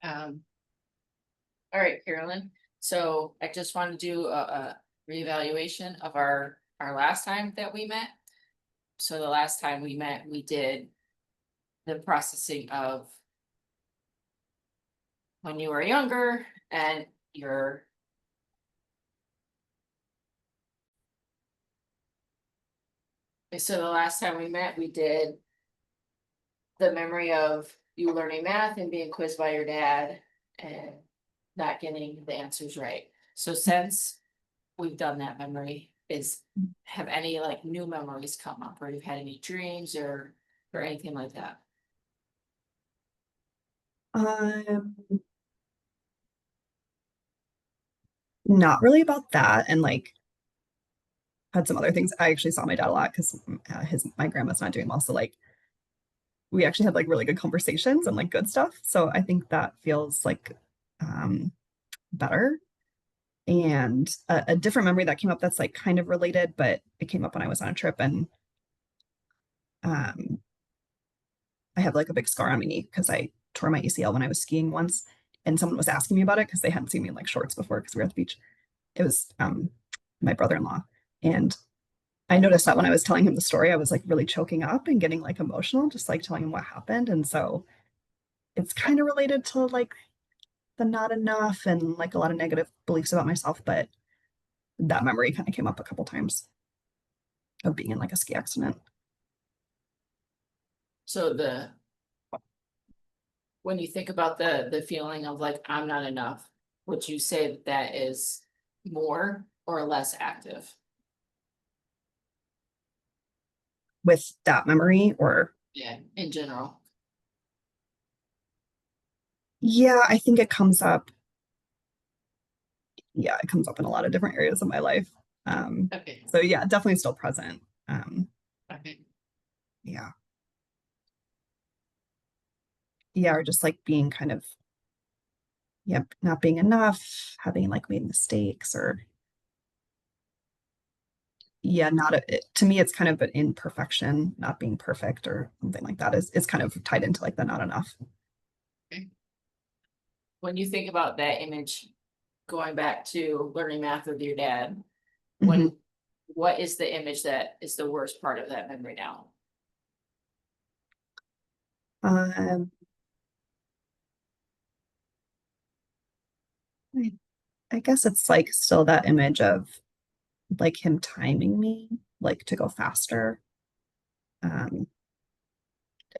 All right, Carolyn. So I just want to do a reevaluation of our last time that we met. So the last time we met, we did the processing of when you were younger and your. So the last time we met, we did the memory of you learning math and being quizzed by your dad and not getting the answers right. So since we've done that memory, have any like new memories come up, or you've had any dreams or anything like that? Um, Not really about that, and like had some other things. I actually saw my dad a lot because my grandma's not doing well, so like we actually had like really good conversations and like good stuff. So I think that feels like um better. And a different memory that came up that's like kind of related, but it came up when I was on a trip, and um I have like a big scar on my knee because I tore my ACL when I was skiing once, and someone was asking me about it because they hadn't seen me in like shorts before because we were at the beach. It was my brother-in-law, and I noticed that when I was telling him the story, I was like really choking up and getting like emotional, just like telling him what happened. And so it's kind of related to like the not enough and like a lot of negative beliefs about myself, but that memory kind of came up a couple times of being in like a ski accident. So when you think about the feeling of like I'm not enough, would you say that that is more or less active? With that memory, or Yeah, in general. yeah, I think it comes up. Yeah, it comes up in a lot of different areas of my life. Um, Okay. so yeah, definitely still present. Okay. Yeah. Yeah, or just like being kind of, yeah, not being enough, having like made mistakes, or yeah, not to me, it's kind of an imperfection, not being perfect or something like that is kind of tied into like the not enough. Okay. When you think about that image, going back to learning math with your dad, Mhm. when what is the image that is the worst part of that memory now? Um, I, I guess it's like still that image of like him timing me, like to go faster. Um,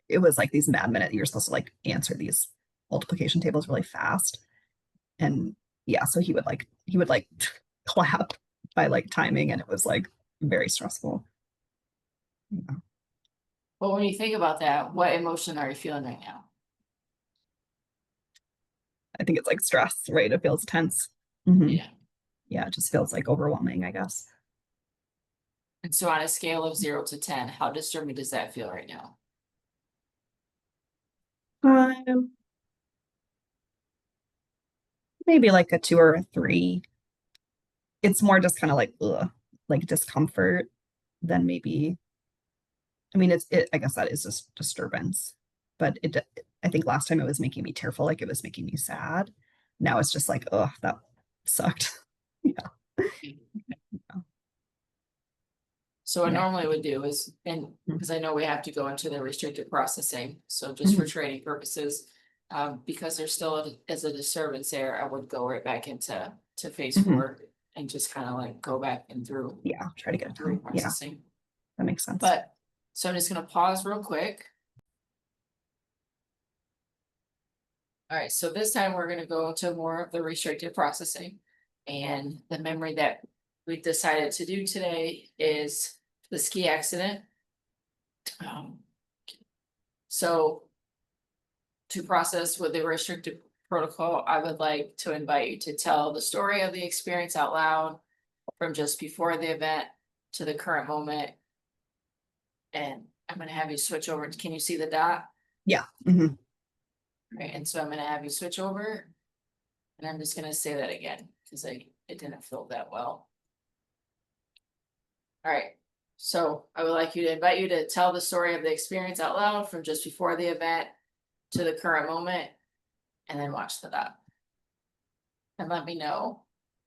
it was like these mad minute, you're supposed to like answer these multiplication tables really fast. And yeah, so he would like clap by like timing, and it was like very stressful. Yeah. But when you think about that, what emotion are you feeling right now? I think it's like stress, right? It feels tense. Hmm. Yeah. Yeah, it just feels like overwhelming, I guess. And so on a scale of 0 to 10, how disturbing does that feel right now? Um, Maybe like a 2 or a 3. It's more just kind of like ugh, like discomfort than maybe. I mean, I guess that is just disturbance, but I think last time it was making me tearful, like it was making me sad. Now it's just like, oh, that sucked. Yeah, So what I yeah. normally would do is, and because I know we have to go into the restricted processing, so just for Mhm. training purposes, because there's still is a disturbance there, I would go right back to phase Mhm. 4 and just kind of like go back and Yeah, try to get it through done. Yeah, processing. that makes sense. But so I'm just gonna pause real quick. All right, so this time we're gonna go to more of the restricted processing. And the memory that we decided to do today is the ski accident. Um, so to process with the restricted protocol, I would like to invite you to tell the story of the experience out loud from just before the event to the current moment. And I'm gonna have you switch over. Can you see the dot? Yeah. Hmm. Right, and so I'm gonna have you switch over, and I'm just gonna say that again because it didn't feel that well. All right. So I would like you to invite you to tell the story of the experience out loud from just before the event to the current moment. and then watch the dot. And let me know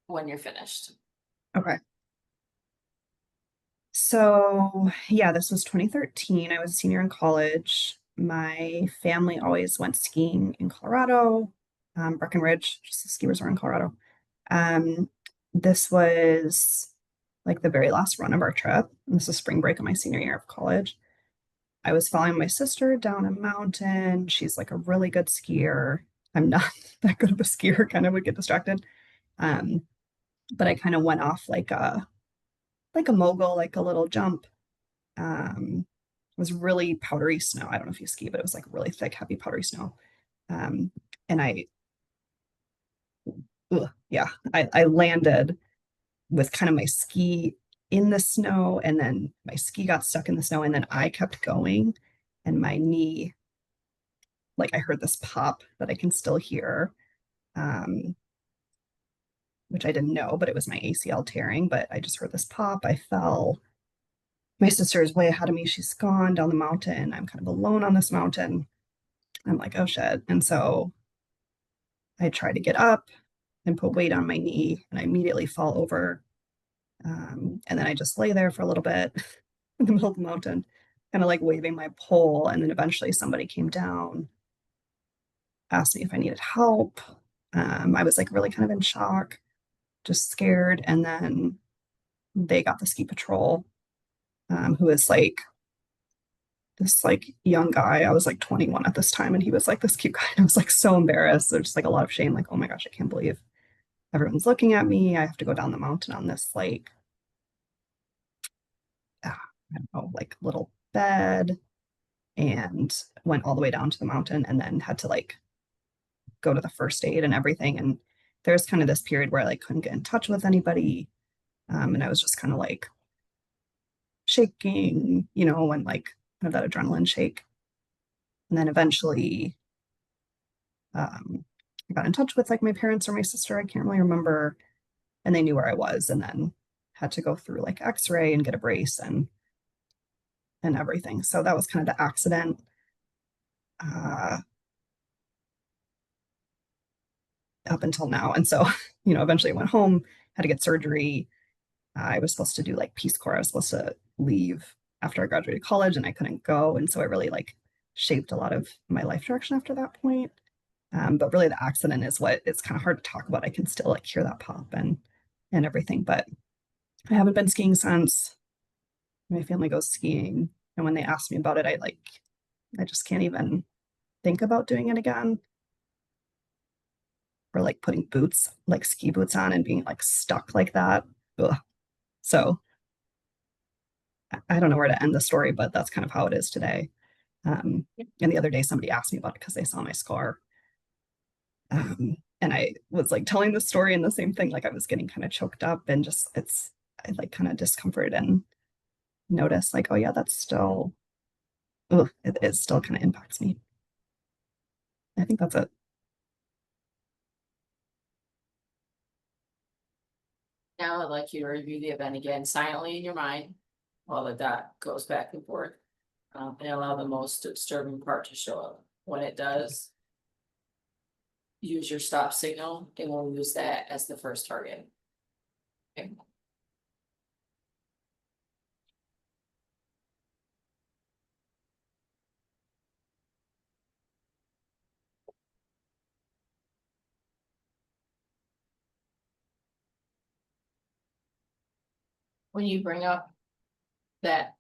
when you're finished. Okay. So yeah, this was 2013. I was a senior in college. My family always went skiing in Colorado, Breckenridge, just the ski resort in Colorado. Um, this was like the very last run of our trip. This was spring break of my senior year of college. I was following my sister down a mountain. She's like a really good skier. I'm not that good of a skier, kind of would get distracted. Um, but I kind of went off like a mogul, like a little jump. It was really powdery snow. I don't know if you ski, but it was like really thick, heavy powdery snow. Um, and yeah, I landed with kind of my ski in the snow, and then my ski got stuck in the snow, and then I kept going, and my knee, like I heard this pop that I can still hear, um, which I didn't know, but it was my ACL tearing. But I just heard this pop. I fell. My sister is way ahead of me. She's gone down the mountain. I'm kind of alone on this mountain. I'm like, oh shit. And so I try to get up and put weight on my knee, and I immediately fall over. And then I just lay there for a little bit in the middle of the mountain, kind of like waving my pole. And then eventually somebody came down, asked me if I needed help. I was like really kind of in shock, just scared. And then they got the ski patrol, who is like this like young guy. I was like 21 at this time, and he was like this cute guy. And I was like so embarrassed. There's just like a lot of shame, like, oh my gosh, I can't believe everyone's looking at me. I have to go down the mountain on this like I don't know, like little bed, and went all the way down to the mountain, and then had to like go to the first aid and everything. And there's kind of this period where I like couldn't get in touch with anybody. And I was just kind of like shaking, when like kind of that adrenaline shake. And then eventually I got in touch with like my parents or my sister, I can't really remember. And they knew where I was, and then had to go through like x-ray and get a brace and everything. So that was kind of the accident. Uh, Up until now. And so, eventually I went home, had to get surgery. I was supposed to do like Peace Corps. I was supposed to leave after I graduated college, and I couldn't go. And so it really like shaped a lot of my life direction after that point. But really the accident is what it's kind of hard to talk about. I can still like hear that pop and everything, but I haven't been skiing since. My family goes skiing. And when they ask me about it, I just can't even think about doing it again, or like putting boots, like ski boots on and being like stuck like that. Ugh. So I don't know where to end the story, but that's kind of how it is today. And the other day, somebody asked me about it because they saw my scar. And I was like telling the story, and the same thing, like I was getting kind of choked up, and just I like kind of discomfort and notice like, oh yeah, that's still, ugh, it still kind of impacts me. I think that's it. Now I'd like you to review the event again silently in your mind while the dot goes back and forth. And allow the most disturbing part to show up. When it does, use your stop signal, and we'll use that as the first target. Okay. When you bring up that,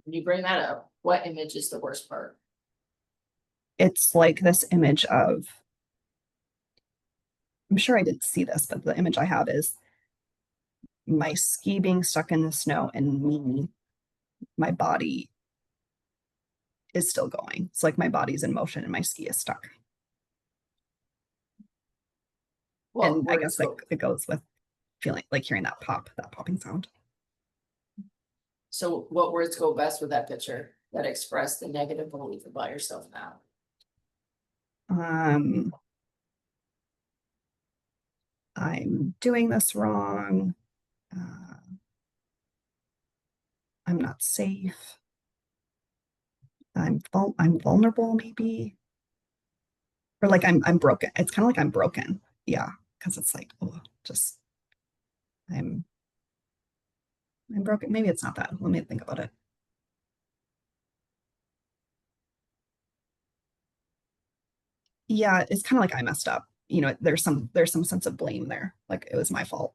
when you bring that up, what image is the worst part? It's like this image of, I'm sure I didn't see this, but the image I have is my ski being stuck in the snow, and me, my body is still going. It's like my body's in motion and my ski is stuck. What And I words guess like go? it goes with feeling like hearing that pop, that popping sound. So what words go best with that picture that express the negative belief about yourself now? Um, I'm doing this wrong. Uh, I'm not safe. I'm vulnerable, maybe. Or like I'm broken. It's kind of like I'm broken. Yeah. Because it's like, oh, just I'm I'm broken. Maybe it's not that. Let me think about it. Yeah, it's kind of like I messed up. You know, there's some sense of blame there. Like it was my fault.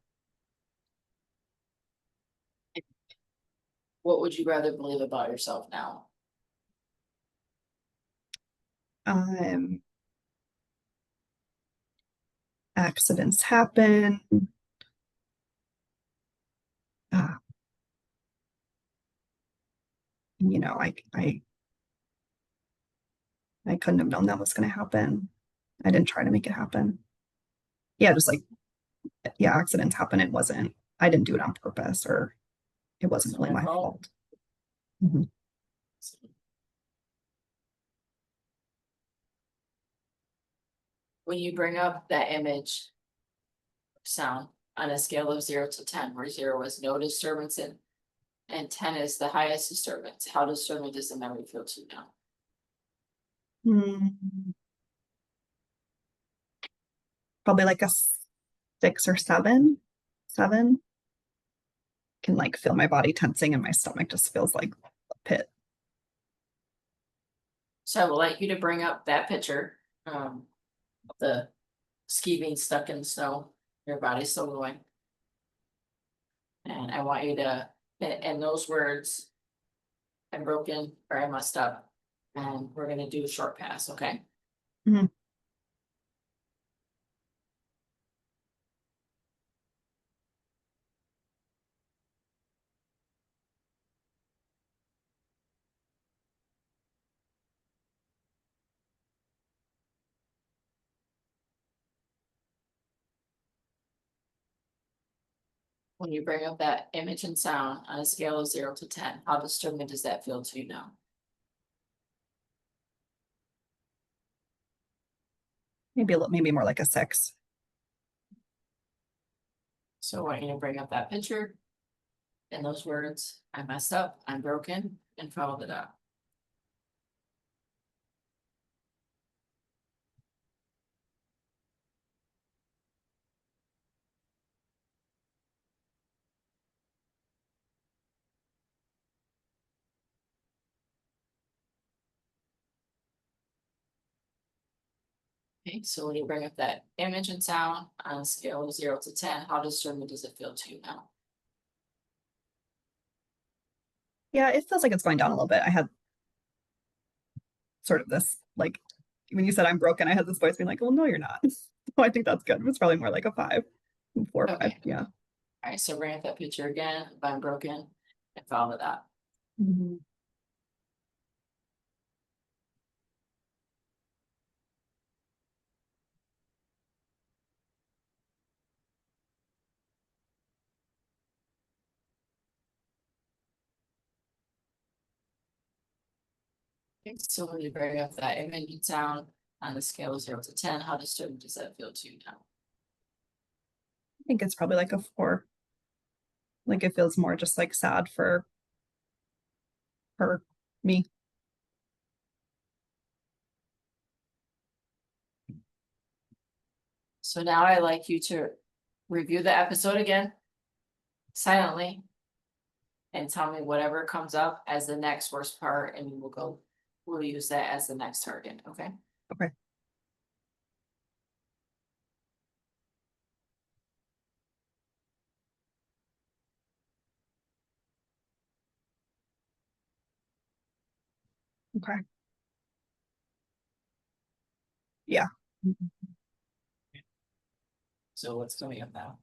What would you rather believe about yourself now? Um, Accidents happen. Uh, you know, I couldn't have known that was going to happen. I didn't try to make it happen. Yeah, just like yeah, accidents happen. I didn't do it on purpose, or it wasn't Wasn't really my my fault. fault. Mhm. When you bring up that image sound on a scale of 0 to 10, where 0 is no disturbance and 10 is the highest disturbance, how disturbing does the memory feel to you now? Hmm, probably like a 6 or 7. 7 can like feel my body tensing and my stomach just feels like a pit. So I would like you to bring up that picture, of the ski being stuck in the snow, your body's still going. And I want you to, in those words, I'm broken or I messed up. And we're gonna do a short pass, okay? Mhm. When you bring up that image and sound on a scale of 0 to 10, how disturbing does that feel to you now? Maybe more like a 6. So I want you to bring up that picture and those words, I messed up, I'm broken, and follow it up. Okay, so when you bring up that image and sound on a scale of 0 to 10, how disturbing does it feel to you now? Yeah, it feels like it's going down a little bit. I had sort of this like when you said I'm broken, I had this voice being like, "Well, no, you're not." So I think that's good. It's probably more like a 5, 4 or 5. Okay, Yeah. all right, so bring up that picture again, if I'm broken, and follow it up. Mhm. Okay, so when you bring up that image and sound on the scale of 0 to 10, how disturbing does that feel to you now? I think it's probably like a 4. Like it feels more just like sad for her, me. So now I'd like you to review the episode again silently and tell me whatever comes up as the next worst part, and we'll use that as the next target, okay? Okay. Okay. Yeah. So what's coming up now?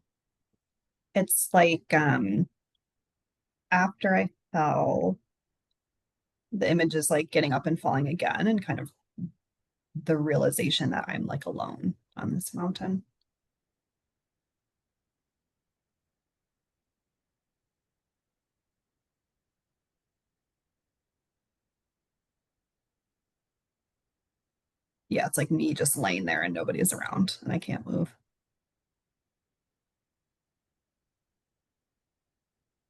It's like after I fell, the image is like getting up and falling again and kind of the realization that I'm like alone on this mountain. Yeah, it's like me just laying there and nobody's around and I can't move.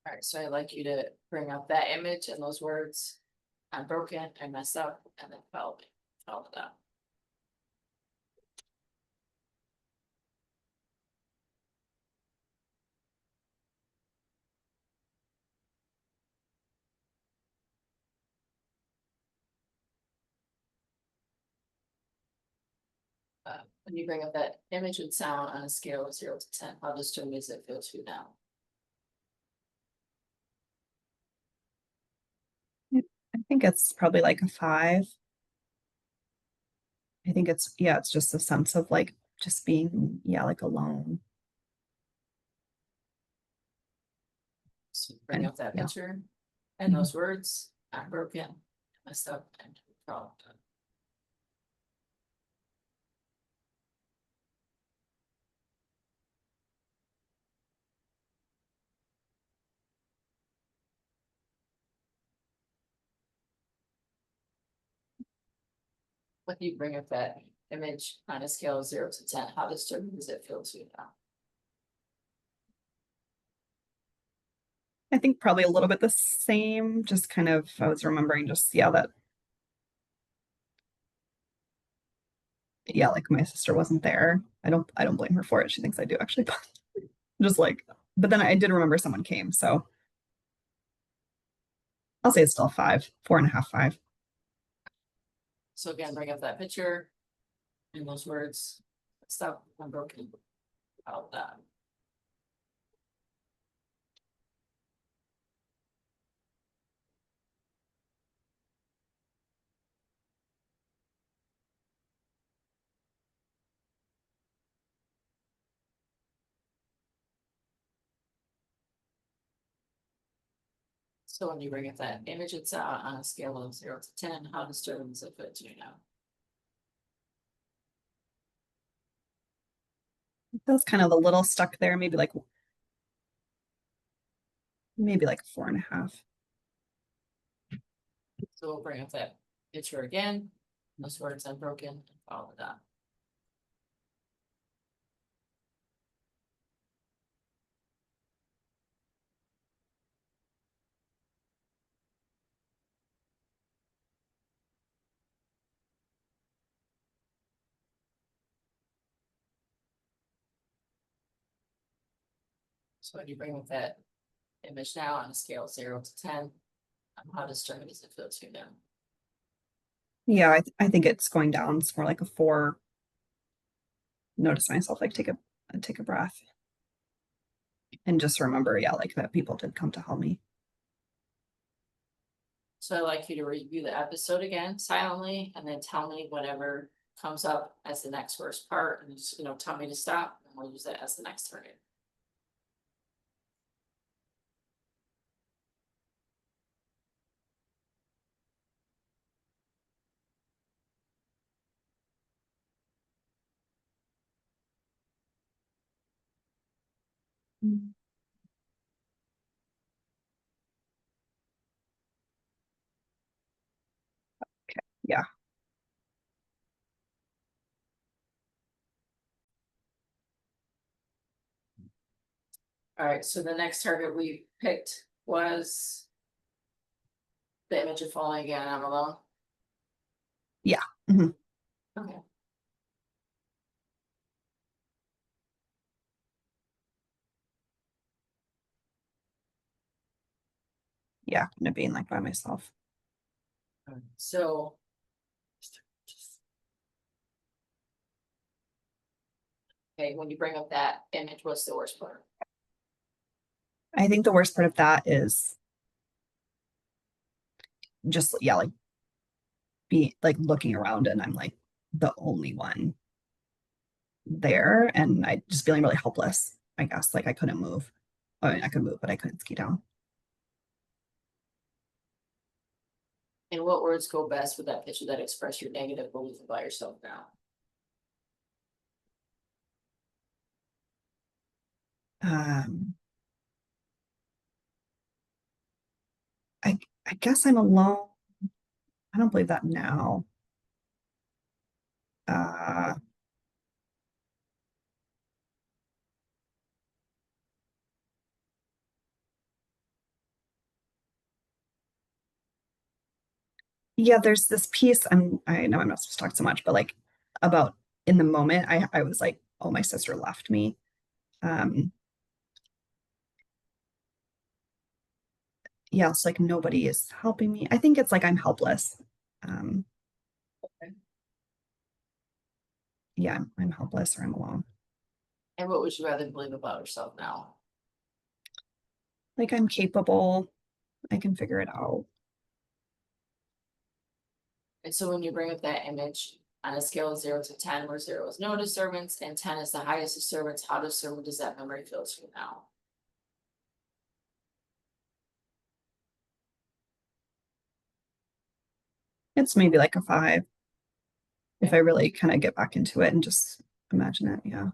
All right, so I'd like you to bring up that image and those words. I'm broken, I messed up, and then follow it up. When you bring up that image and sound on a scale of 0 to 10, how disturbing does it feel to you now? I think it's probably like a 5. I think it's, yeah, it's just a sense of like just being, yeah, like alone. So bring And up that yeah. picture and Mhm. those words, I'm broken, messed up, and problem. When you bring up that image on a scale of 0 to 10, how disturbing does it feel to you now? I think probably a little bit the same, just kind of, I was remembering just, yeah, that, yeah, like my sister wasn't there. I don't blame her for it. She thinks I do actually, but just like, but then I did remember someone came. So I'll say it's still 5, 4.5, 5. So again, bring up that picture and those words, stop, I'm broken, all that. So when you bring up that image, it's on a scale of 0 to 10, how disturbing does it feel to you now? It feels kind of a little stuck there, maybe like 4.5. So we'll bring up that picture again, those words unbroken, and follow that. So when you bring up that image now on a scale of 0 to 10, how disturbing does it feel to you now? Yeah, I think it's going down. It's more like a 4. Notice myself like take a breath and just remember, yeah, like that people did come to help me. So I'd like you to review the episode again silently and then tell me whatever comes up as the next worst part and just, tell me to stop and we'll use that as the next target. Mm. Yeah. All right, so the next target we picked was the image of falling again, I'm alone. Yeah. Mhm. Okay. Yeah. Kind of being like by myself. So. Okay, when you bring up that image, what's the worst part? I think the worst part of that is just, yeah, like be like looking around and I'm like the only one there and I just feeling really helpless, I guess. Like I couldn't move. I mean, I could move, but I couldn't ski down. And what words go best with that picture that express your negative belief about yourself now? Um, I I guess I'm alone. I don't believe that now. Uh, yeah, there's this piece. I know I'm not supposed to talk so much, but like about in the moment, I was like, oh, my sister left me. Um, yeah, it's like nobody is helping me. I think it's like I'm helpless. Um, yeah, I'm helpless or I'm alone. And what would you rather believe about yourself now? Like I'm capable, I can figure it out. And so when you bring up that image on a scale of 0 to 10, where 0 is no disturbance and 10 is the highest disturbance, how disturbed does that memory feel to you now? It's maybe like a 5 if I Okay. really kind of get back into it and just imagine it. Yeah.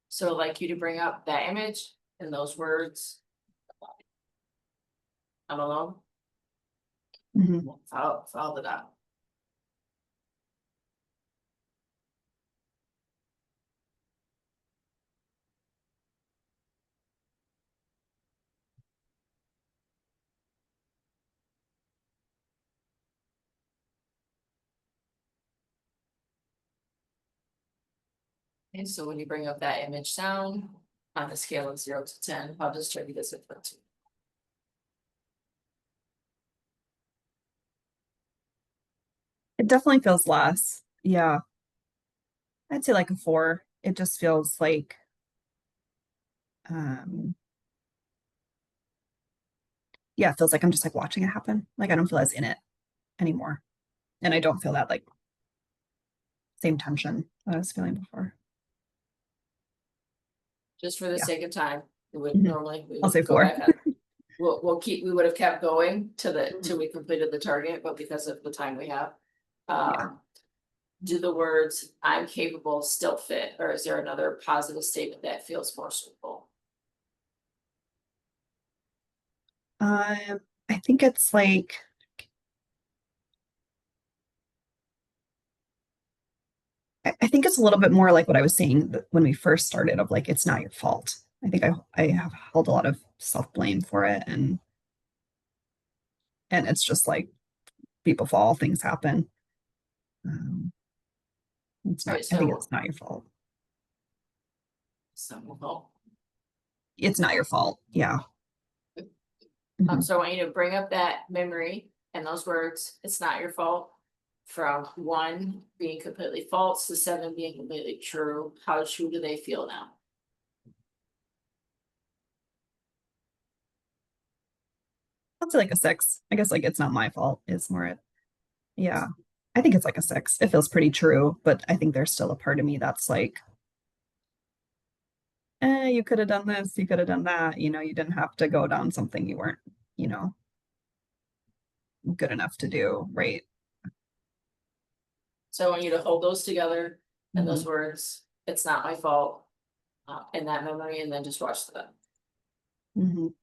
So I'd like you to bring up that image and those words. I'm alone. Mhm. Follow it up. And so when you bring up that image sound on a scale of 0 to 10, how disturbing does it feel to you? It definitely feels less. Yeah. I'd say like a 4. It just feels like, um, yeah, it feels like I'm just like watching it happen. Like I don't feel as in it anymore. And I don't feel that like same tension that I was feeling before. Just for the Yeah. sake of time, we would Mhm. normally, we I'll say would go 4. back on. We would have kept going till Mhm. we completed the target, but because of the time we have. Yeah. Do the words I'm capable still fit, or is there another positive statement that feels more suitable? I think it's like, I think it's a little bit more like what I was saying when we first started of like, it's not your fault. I think I have held a lot of self-blame for it and it's just like people fall, things happen. Um, it's not, Right, I think so it's not your fault. so, It's not your fault. Yeah. Mhm. so I want you to bring up that memory and those words, it's not your fault. From 1 being completely false to 7 being completely true, how true do they feel now? I'll say like a 6. I guess like it's not my fault. It's more it. Yeah. I think it's like a 6. It feels pretty true, but I think there's still a part of me that's like, you could have done this, you could have done that. You didn't have to go down something you weren't, you know, good enough to do. Right. So I want you to hold those together and those Mhm. words, it's not my fault, in that memory, and then just watch them. Mhm.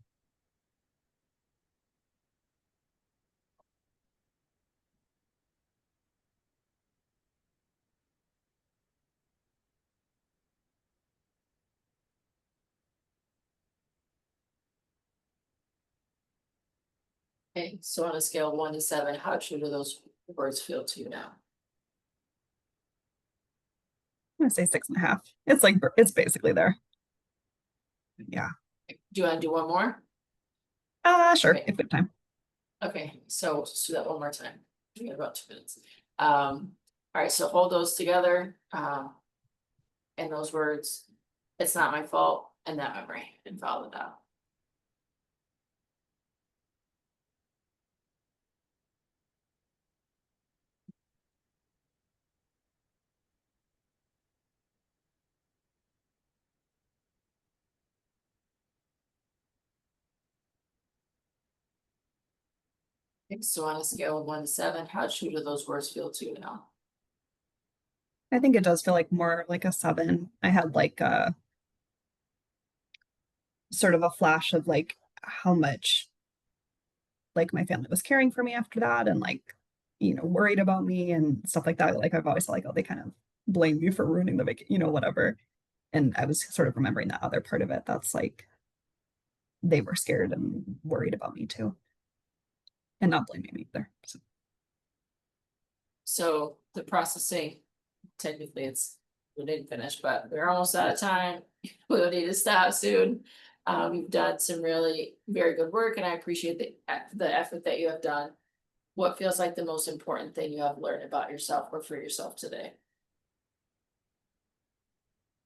Okay, so on a scale of 1 to 7, how true do those words feel to you now? I'm gonna say 6.5. It's like it's basically there. Yeah. Do you want to do one more? Sure, Okay, if we have time. okay, so let's do that one more time. We got about 2 minutes. All right, so hold those together, and those words, it's not my fault, and that memory, and follow it out. Okay, so on a scale of 1 to 7, how true do those words feel to you now? I think it does feel like more like a 7. I had like a sort of a flash of like how much like my family was caring for me after that and like, worried about me and stuff like that. Like I've always felt like, oh, they kind of blame me for ruining the vacation, whatever. And I was sort of remembering that other part of it. That's like they were scared and worried about me too. And not blaming me either. So So the processing, technically we didn't finish, but we're almost out of time. We'll need to stop soon. You've done some really very good work and I appreciate the effort that you have done. What feels like the most important thing you have learned about yourself or for yourself today?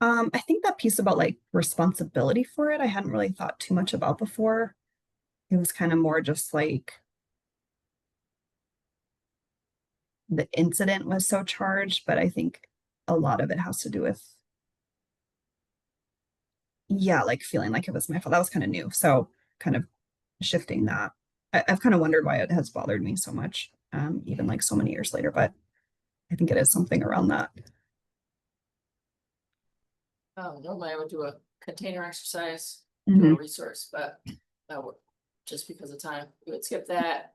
I think that piece about like responsibility for it, I hadn't really thought too much about before. It was kind of more just like the incident was so charged, but I think a lot of it has to do with, yeah, like feeling like it was my fault. That was kind of new. So kind of shifting that. I've kind of wondered why it has bothered me so much, even like so many years later, but I think it is something around that. Normally I would do a container exercise, do a Mhm. resource, but that would, just because of time, we would skip that.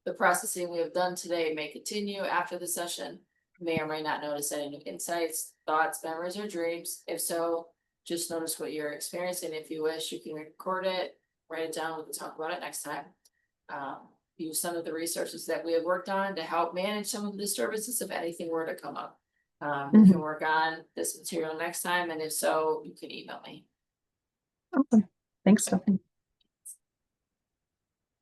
The processing we have done today may continue after the session. May or may not notice any new insights, thoughts, memories, or dreams. If so, just notice what you're experiencing. If you wish, you can record it, write it down, we can talk about it next time. Use some of the resources that we have worked on to help manage some of the disturbances if anything were to come up. We can Mhm. work on this material next time, and if so, you can email me. Awesome. Thanks, Stephanie.